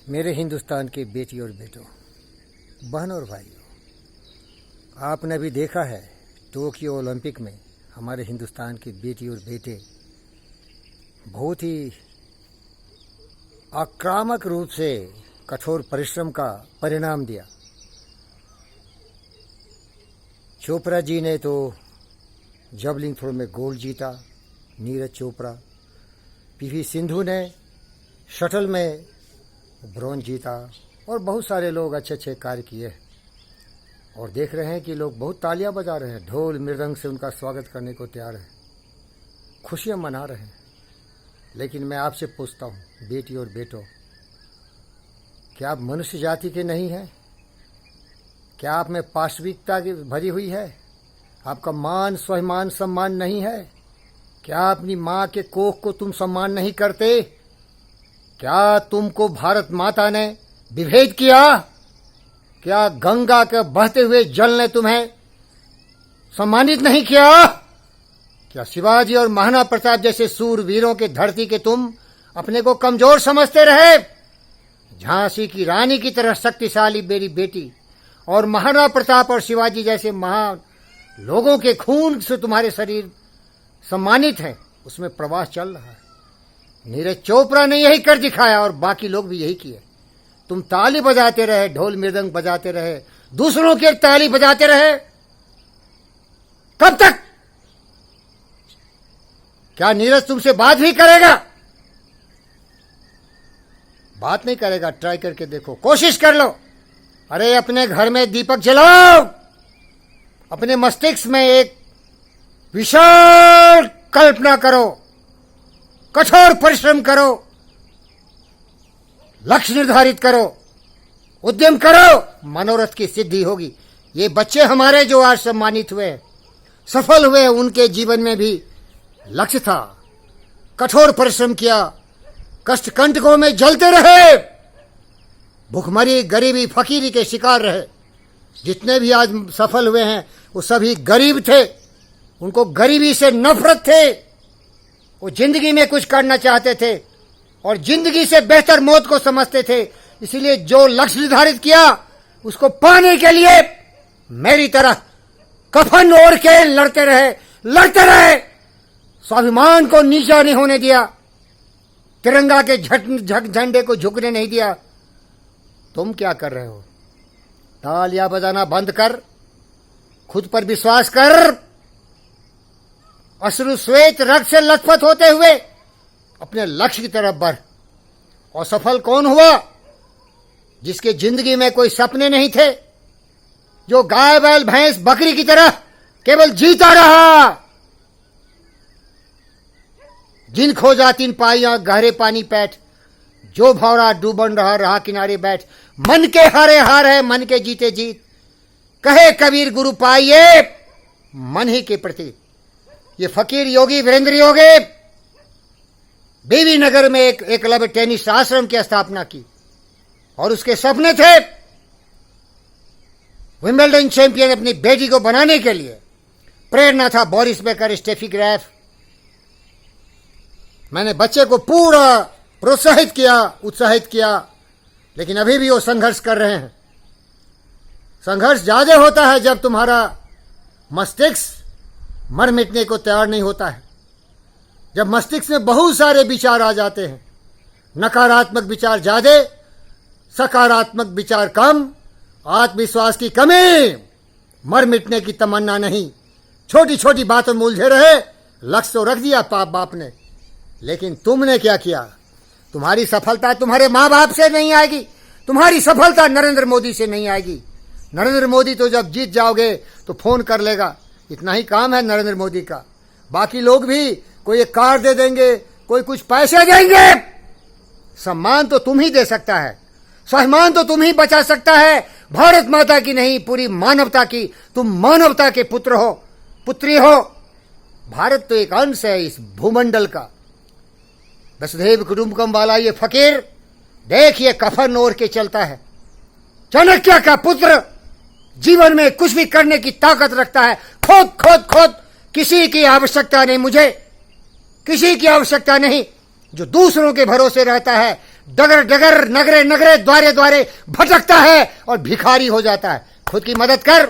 मेरे हिंदुस्तान के बेटी और बेटों, बहन और भाइयों, आपने भी देखा है टोक्यो ओलंपिक में हमारे हिंदुस्तान की बेटी और बेटे बहुत ही आक्रामक रूप से कठोर परिश्रम का परिणाम दिया। चोपड़ा जी ने तो जवलिन थ्रो में गोल्ड जीता, नीरज चोपड़ा। पीवी सिंधु ने शटल में ब्रॉन्ज जीता और बहुत सारे लोग अच्छे अच्छे कार्य किए और देख रहे हैं कि लोग बहुत तालियां बजा रहे हैं, ढोल मृदंग से उनका स्वागत करने को तैयार हैं, खुशियां मना रहे हैं। लेकिन मैं आपसे पूछता हूं, बेटी और बेटों, क्या आप मनुष्य जाति के नहीं हैं? क्या आप में पाशविकता की भरी हुई है? आपका मान स्वाभिमान सम्मान नहीं है? क्या अपनी माँ के कोख को तुम सम्मान नहीं करते? क्या तुमको भारत माता ने विभेद किया? क्या गंगा के बहते हुए जल ने तुम्हें सम्मानित नहीं किया? क्या शिवाजी और महाराणा प्रताप जैसे सूरवीरों के धरती के तुम अपने को कमजोर समझते रहे? झांसी की रानी की तरह शक्तिशाली मेरी बेटी और महाराणा प्रताप और शिवाजी जैसे महान लोगों के खून से तुम्हारे शरीर सम्मानित है, उसमें प्रवास चल रहा है। नीरज चोपड़ा ने यही कर दिखाया और बाकी लोग भी यही किए। तुम ताली बजाते रहे, ढोल मृदंग बजाते रहे, दूसरों की ताली बजाते रहे। कब तक? क्या नीरज तुमसे बात भी करेगा? बात नहीं करेगा। ट्राई करके देखो, कोशिश कर लो। अरे अपने घर में दीपक जलाओ, अपने मस्तिष्क में एक विशाल कल्पना करो, कठोर परिश्रम करो, लक्ष्य निर्धारित करो, उद्यम करो, मनोरथ की सिद्धि होगी। ये बच्चे हमारे जो आज सम्मानित हुए, सफल हुए, उनके जीवन में भी लक्ष्य था, कठोर परिश्रम किया, कष्ट कंटकों में जलते रहे, भूखमरी गरीबी फकीरी के शिकार रहे। जितने भी आज सफल हुए हैं वो सभी गरीब थे, उनको गरीबी से नफरत थे, वो जिंदगी में कुछ करना चाहते थे और जिंदगी से बेहतर मौत को समझते थे। इसीलिए जो लक्ष्य निर्धारित किया उसको पाने के लिए मेरी तरह कफन ओढ़ के लड़ते रहे, स्वाभिमान को नीचा नहीं होने दिया, तिरंगा के झंडे को झुकने नहीं दिया। तुम क्या कर रहे हो? तालियां बजाना बंद कर, खुद पर विश्वास कर, अश्रु श्वेत रक्त से लथपथ होते हुए अपने लक्ष्य की तरफ बढ़। और सफल कौन हुआ? जिसके जिंदगी में कोई सपने नहीं थे, जो गाय बैल भैंस बकरी की तरह केवल जीता रहा। जिन खोजा तीन पाइयां गहरे पानी पैठ, जो भौरा डूबन रहा किनारे बैठ। मन के हारे हार है, मन के जीते जीत, कहे कबीर गुरु पाइये मन ही के प्रति। ये फकीर योगी वीरेंद्र योगी बीवी नगर में एक एकलव्य टेनिस आश्रम की स्थापना की और उसके सपने थे विंबलडन चैंपियन अपनी बेटी को बनाने के लिए। प्रेरणा था बोरिस बेकर, स्टेफी ग्राफ। मैंने बच्चे को पूरा प्रोत्साहित किया, उत्साहित किया, लेकिन अभी भी वो संघर्ष कर रहे हैं। संघर्ष ज्यादा होता है जब तुम्हारा मस्तिष्क मर मिटने को तैयार नहीं होता है, जब मस्तिष्क में बहुत सारे विचार आ जाते हैं, नकारात्मक विचार ज्यादा, सकारात्मक विचार कम, आत्मविश्वास की कमी, मर मिटने की तमन्ना नहीं, छोटी छोटी बातों में उलझे रहे। लक्ष्य तो रख दिया बाप ने, लेकिन तुमने क्या किया? तुम्हारी सफलता तुम्हारे माँ बाप से नहीं आएगी, तुम्हारी सफलता नरेंद्र मोदी से नहीं आएगी। नरेंद्र मोदी तो जब जीत जाओगे तो फोन कर लेगा, इतना ही काम है नरेंद्र मोदी का। बाकी लोग भी कोई एक कार दे देंगे, कोई कुछ पैसे देंगे। सम्मान तो तुम ही दे सकता है, स्वाभिमान तो तुम ही बचा सकता है, भारत माता की नहीं, पूरी मानवता की। तुम मानवता के पुत्र हो, पुत्री हो। भारत तो एक अंश है इस भूमंडल का। वसुधैव कुटुंबकम वाला ये फकीर देखिए कफन ओढ़ के चलता है। चाणक्य का पुत्र जीवन में कुछ भी करने की ताकत रखता है। खोद, किसी की आवश्यकता नहीं, मुझे किसी की आवश्यकता नहीं। जो दूसरों के भरोसे रहता है, डगर डगर नगरे नगरे द्वारे द्वारे भटकता है और भिखारी हो जाता है। खुद की मदद कर,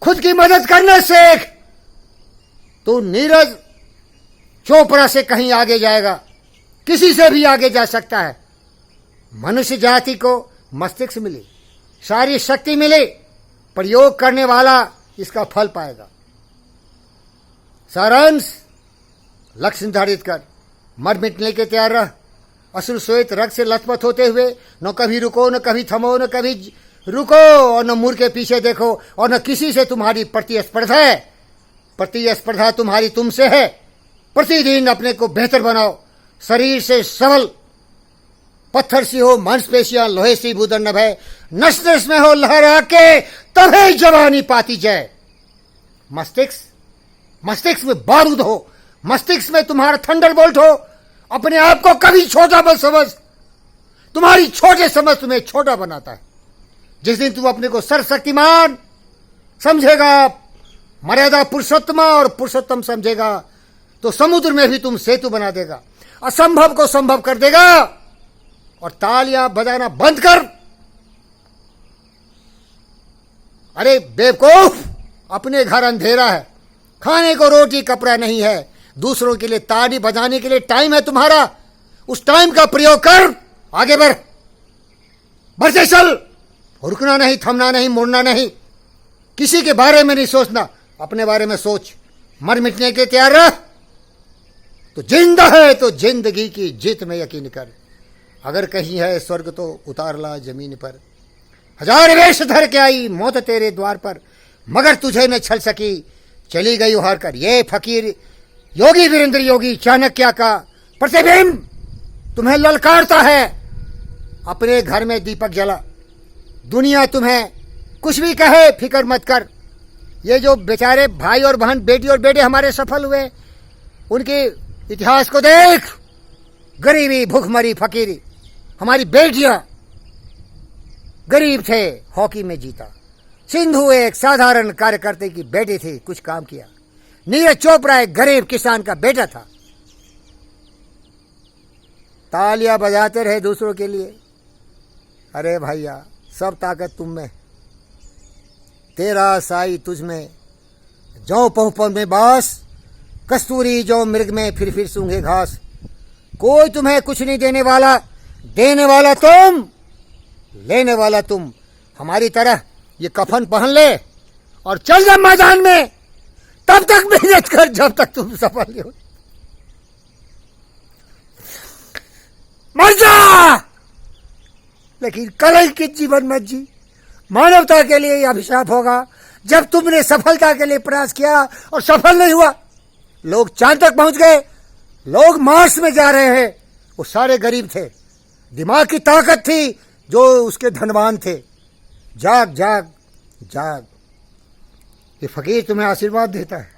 खुद की मदद करना सीख। तू नीरज चोपड़ा से कहीं आगे जाएगा, किसी से भी आगे जा सकता है। मनुष्य जाति को मस्तिष्क मिली, सारी शक्ति मिली, प्रयोग करने वाला इसका फल पाएगा। सारांश, लक्ष्य निर्धारित कर, मर मिटने के तैयार रह। असुर श्वेत रग से लथपथ होते हुए न कभी रुको, न कभी थमो, न कभी रुको, और न मुड़ के पीछे देखो, और न किसी से तुम्हारी प्रतिस्पर्धा है। प्रतिस्पर्धा तुम्हारी तुमसे है। प्रतिदिन अपने को बेहतर बनाओ। शरीर से सबल, पत्थर सी हो मांसपेशियां, लोहे सी भूदंड भय, नस नस में हो लहरा के तभी जवानी पाती जाए। मस्तिष्क में बारूद हो, मस्तिष्क में तुम्हारा थंडरबोल्ट हो। अपने आप को कभी छोटा मत समझ। तुम्हारी छोटे समझ तुम्हें छोटा बनाता है। जिस दिन तुम अपने को सर्वशक्तिमान समझेगा, मर्यादा पुरुषोत्तम और पुरुषोत्तम समझेगा, तो समुद्र में भी तुम सेतु बना देगा, असंभव को संभव कर देगा। और तालियां बजाना बंद कर। अरे बेवकूफ, अपने घर अंधेरा है, खाने को रोटी कपड़ा नहीं है, दूसरों के लिए ताली बजाने के लिए टाइम है तुम्हारा। उस टाइम का प्रयोग कर, आगे बढ़ते चल। रुकना नहीं, थमना नहीं, मुड़ना नहीं, किसी के बारे में नहीं सोचना, अपने बारे में सोच। मर मिटने के तैयार रह। तो जिंदा है तो जिंदगी की जीत में यकीन कर। अगर कहीं है स्वर्ग तो उतार ला जमीन पर। हजार वेश धर के आई मौत तेरे द्वार पर, मगर तुझे न छल सकी, चली गई उहार कर। ये फकीर योगी वीरेंद्र योगी चाणक्य का प्रतिबिंब तुम्हें ललकारता है। अपने घर में दीपक जला। दुनिया तुम्हें कुछ भी कहे फिक्र मत कर। ये जो बेचारे भाई और बहन, बेटी और बेटे हमारे सफल हुए, उनके इतिहास को देख। गरीबी, भूखमरी, फकीरी। हमारी बेटियां गरीब थे, हॉकी में जीता। सिंधु एक साधारण कार्यकर्ता की बेटी थी, कुछ काम किया। नीरज चोपड़ा एक गरीब किसान का बेटा था, तालियां बजाते रहे दूसरों के लिए। अरे भैया, सब ताकत तुम में, तेरा साई तुझ में। जौ पहुपन में बास, कस्तूरी जो मृग में, फिर सूंघे घास। कोई तुम्हें कुछ नहीं देने वाला, देने वाला तुम, लेने वाला तुम। हमारी तरह ये कफन पहन ले और चल जा मैदान में। तब तक मेहनत कर जब तक तुम सफल हो। मर जा, लेकिन कलंकित जीवन मत जी। मानवता के लिए यह अभिशाप होगा जब तुमने सफलता के लिए प्रयास किया और सफल नहीं हुआ। लोग चांद तक पहुंच गए, लोग मार्स में जा रहे हैं, वो सारे गरीब थे। दिमाग की ताकत थी जो उसके धनवान थे। जाग जाग जाग। ये फकीर तुम्हें आशीर्वाद देता है,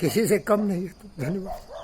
किसी से कम नहीं है। धन्यवाद।